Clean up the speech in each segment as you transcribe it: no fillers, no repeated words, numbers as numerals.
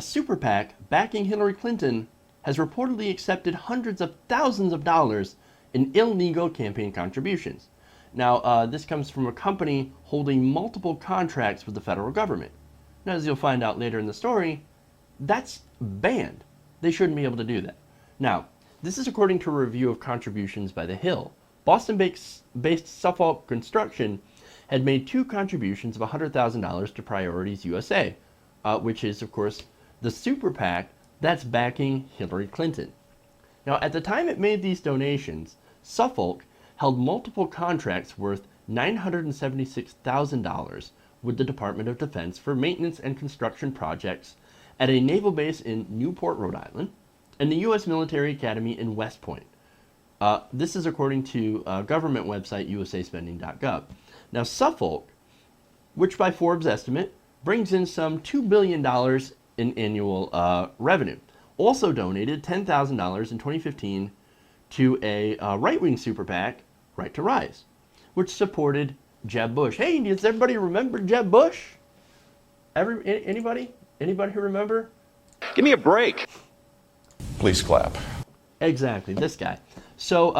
a super-PAC backing Hillary Clinton has reportedly accepted hundreds of thousands of dollars in illegal campaign contributions. Now, this comes from a company holding multiple contracts with the federal government. Now, as you'll find out later in the story, that's banned. They shouldn't be able to do that. Now, this is according to a review of contributions by The Hill. Boston-based Suffolk Construction had made two contributions of $100,000 to Priorities USA, which is, of course, the Super-PAC that's backing Hillary Clinton. Now, at the time it made these donations, Suffolk held multiple contracts worth $976,000 with the Department of Defense for maintenance and construction projects at a naval base in Newport, Rhode Island, and the U.S. Military Academy in West Point. This is according to government website usaspending.gov. Now, Suffolk, which by Forbes' estimate brings in some $2 billion in annual revenue, also donated $10,000 in 2015 to a right-wing super PAC, Right to Rise, which supported Jeb Bush. Hey, does everybody remember Jeb Bush? Anybody? Anybody who remember? Give me a break. Please clap. Exactly, this guy. So,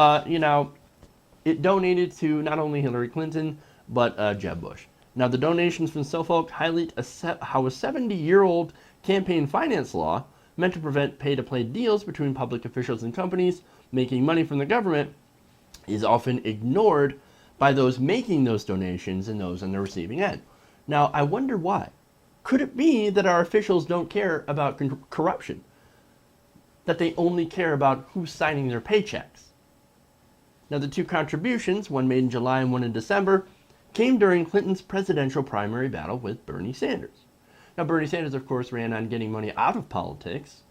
it donated to not only Hillary Clinton, but Jeb Bush. Now, the donations from Suffolk highlight how a 70-year-old campaign finance law meant to prevent pay-to-play deals between public officials and companies making money from the government is often ignored by those making those donations and those on the receiving end. Now, I wonder why. Could it be that our officials don't care about corruption? That they only care about who's signing their paychecks? Now, the two contributions, one made in July and one in December, came during Clinton's presidential primary battle with Bernie Sanders. Now, Bernie Sanders, of course, ran on getting money out of politics,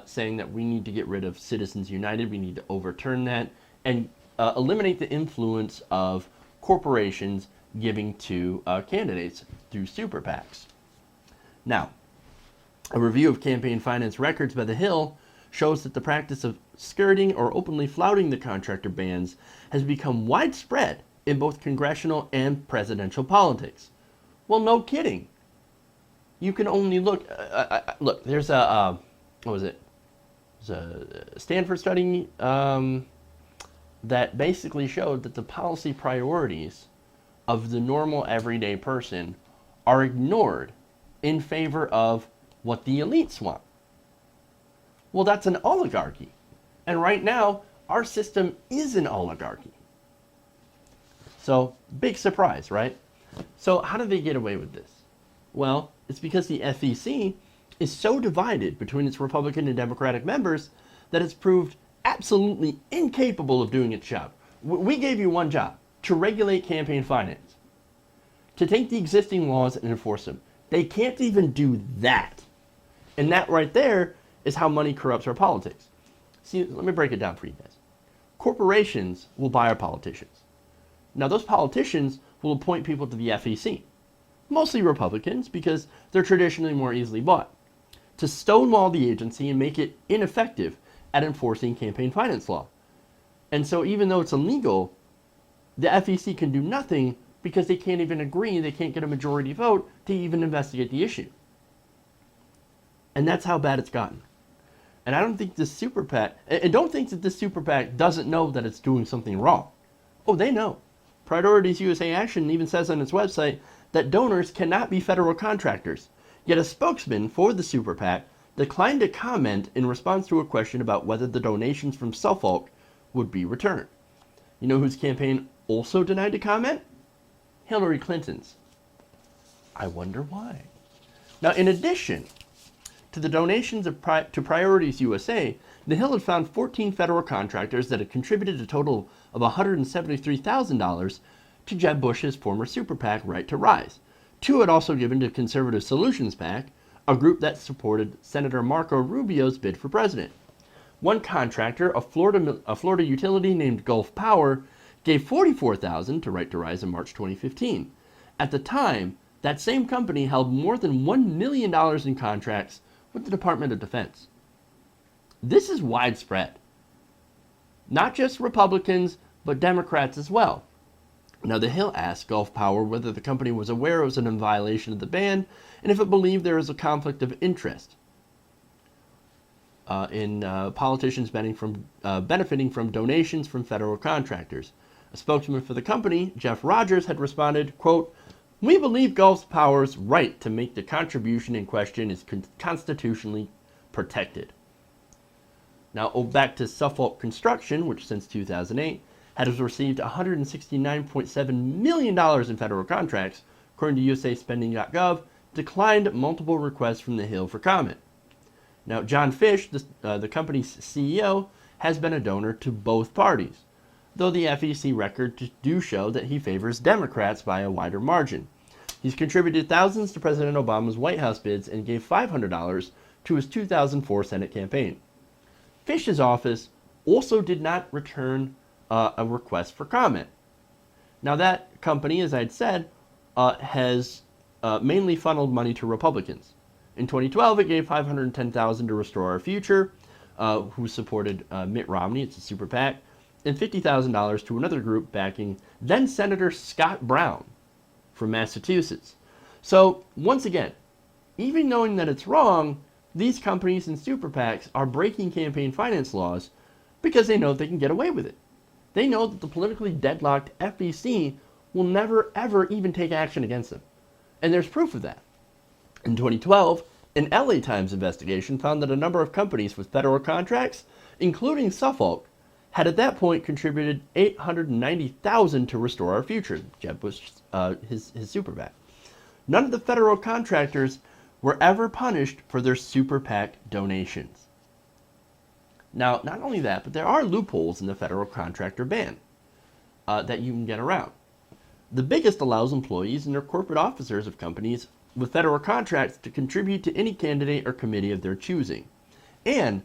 saying that we need to get rid of Citizens United, we need to overturn that, and eliminate the influence of corporations giving to candidates through super PACs. Now, a review of campaign finance records by The Hill shows that the practice of skirting or openly flouting the contractor bans has become widespread in both congressional and presidential politics. Well, no kidding. You can only look. Look, there's a what was it? There's a Stanford study that basically showed that the policy priorities of the normal everyday person are ignored in favor of what the elites want. Well, that's an oligarchy. And right now, our system is an oligarchy. So, big surprise, right? So, how do they get away with this? Well, it's because the FEC is so divided between its Republican and Democratic members that it's proved absolutely incapable of doing its job. We gave you one job, to regulate campaign finance, to take the existing laws and enforce them. They can't even do that. And that right there is how money corrupts our politics. See, let me break it down for you guys. Corporations will buy our politicians. Now, those politicians will appoint people to the FEC, mostly Republicans, because they're traditionally more easily bought, to stonewall the agency and make it ineffective at enforcing campaign finance law. And so even though it's illegal, the FEC can do nothing because they can't even agree, they can't get a majority vote to even investigate the issue. And that's how bad it's gotten. And I don't think this super PAC, and don't think that this super PAC doesn't know that it's doing something wrong. Oh, they know. Priorities USA Action even says on its website that donors cannot be federal contractors. Yet a spokesman for the super PAC declined to comment in response to a question about whether the donations from Suffolk would be returned. You know whose campaign also denied to comment? Hillary Clinton's. I wonder why. Now, in addition to the donations to Priorities USA, the Hill had found 14 federal contractors that had contributed a total of $173,000 to Jeb Bush's former super PAC, Right to Rise. Two had also given to Conservative Solutions PAC, a group that supported Senator Marco Rubio's bid for president. One contractor, a Florida utility named Gulf Power, gave $44,000 to Right to Rise in March 2015. At the time, that same company held more than $1 million in contracts with the Department of Defense. This is widespread. Not just Republicans, but Democrats as well. Now, the Hill asked Gulf Power whether the company was aware it was in violation of the ban and if it believed there is a conflict of interest. in politicians benefiting from donations from federal contractors. A spokesman for the company, Jeff Rogers, had responded, quote, "We believe Gulf Power's right to make the contribution in question is constitutionally protected." Now, back to Suffolk Construction, which since 2008 has received $169.7 million in federal contracts, according to USAspending.gov, declined multiple requests from the Hill for comment. Now, John Fish, the company's CEO, has been a donor to both parties, though the FEC records do show that he favors Democrats by a wider margin. He's contributed thousands to President Obama's White House bids and gave $500 to his 2004 Senate campaign. Fish's office also did not return a request for comment. Now, that company, as I'd said, has mainly funneled money to Republicans. In 2012, it gave $510,000 to Restore Our Future, who supported Mitt Romney, it's a Super-PAC, and $50,000 to another group backing then Senator Scott Brown from Massachusetts. So, once again, even knowing that it's wrong, these companies and Super PACs are breaking campaign finance laws because they know they can get away with it. They know that the politically deadlocked FEC will never, ever even take action against them. And there's proof of that. In 2012, an LA Times investigation found that a number of companies with federal contracts, including Suffolk, had at that point contributed $890,000 to Restore Our Future, Jeb Bush's his Super PAC. None of the federal contractors were ever punished for their Super PAC donations. Now, not only that, but there are loopholes in the federal contractor ban that you can get around. The biggest allows employees and their corporate officers of companies with federal contracts to contribute to any candidate or committee of their choosing. And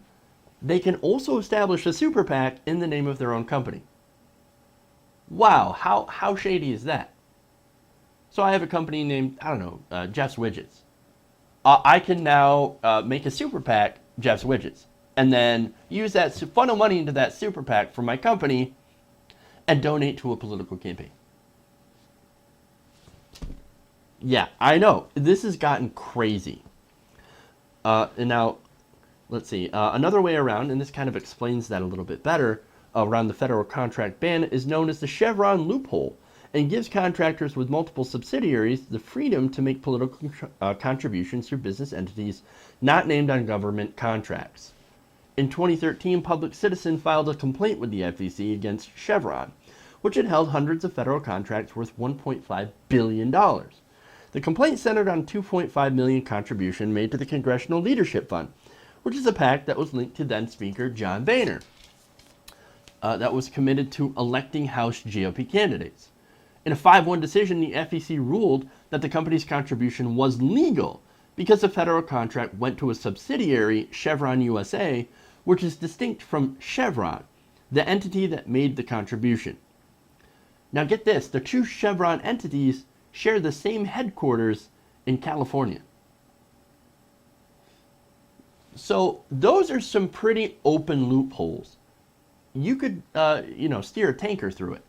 they can also establish a Super PAC in the name of their own company. Wow, how shady is that? So I have a company named, Jeff's Widgets. I can now make a Super PAC, Jeff's Widgets, and then use that, funnel money into that Super PAC for my company and donate to a political campaign. Yeah, I know. This has gotten crazy. And now, let's see. Another way around, and this kind of explains that a little bit better, around the federal contract ban is known as the Chevron loophole, and gives contractors with multiple subsidiaries the freedom to make political contributions through business entities not named on government contracts. In 2013, Public Citizen filed a complaint with the FEC against Chevron, which had held hundreds of federal contracts worth $1.5 billion. The complaint centered on a $2.5 million contribution made to the Congressional Leadership Fund, which is a PAC that was linked to then Speaker John Boehner, that was committed to electing House GOP candidates. In a 5-1 decision, the FEC ruled that the company's contribution was legal because the federal contract went to a subsidiary, Chevron USA, which is distinct from Chevron, the entity that made the contribution. Now get this, the two Chevron entities share the same headquarters in California. So those are some pretty open loopholes. You could, steer a tanker through it.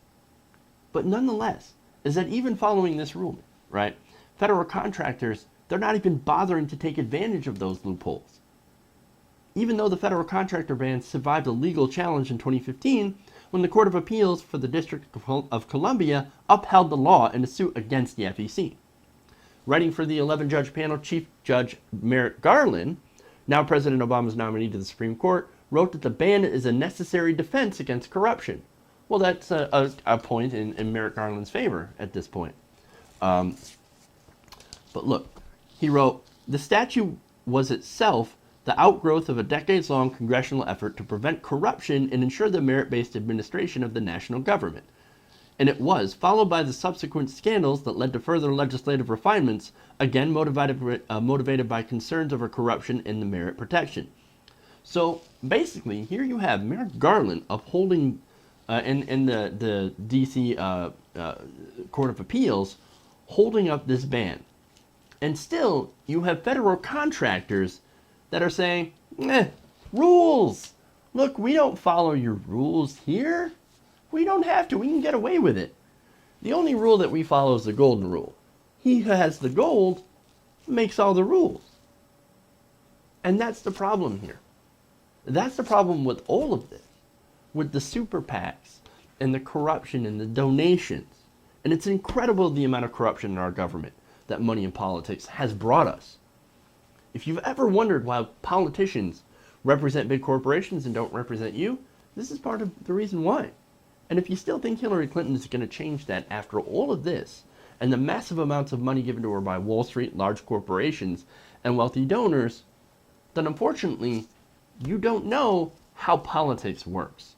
But nonetheless, is that even following this ruling, right? Federal contractors, they're not even bothering to take advantage of those loopholes. Even though the federal contractor ban survived a legal challenge in 2015, when the Court of Appeals for the District of Columbia upheld the law in a suit against the FEC. Writing for the 11-judge panel, Chief Judge Merrick Garland, now President Obama's nominee to the Supreme Court, wrote that the ban is a necessary defense against corruption. Well, that's a point in Merrick Garland's favor at this point. But look, he wrote, the statute was itself the outgrowth of a decades-long congressional effort to prevent corruption and ensure the merit-based administration of the national government. And it was, followed by the subsequent scandals that led to further legislative refinements, again motivated by concerns over corruption and the merit protection. So basically, here you have Merrick Garland upholding in the D.C. Court of Appeals holding up this ban. And still, you have federal contractors that are saying, rules. Look, we don't follow your rules here. We don't have to. We can get away with it. The only rule that we follow is the golden rule. He who has the gold makes all the rules. And that's the problem here. That's the problem with all of this, with the super PACs and the corruption and the donations. And it's incredible the amount of corruption in our government that money in politics has brought us. If you've ever wondered why politicians represent big corporations and don't represent you, this is part of the reason why. And if you still think Hillary Clinton is going to change that after all of this, and the massive amounts of money given to her by Wall Street, large corporations, and wealthy donors, then unfortunately, you don't know how politics works.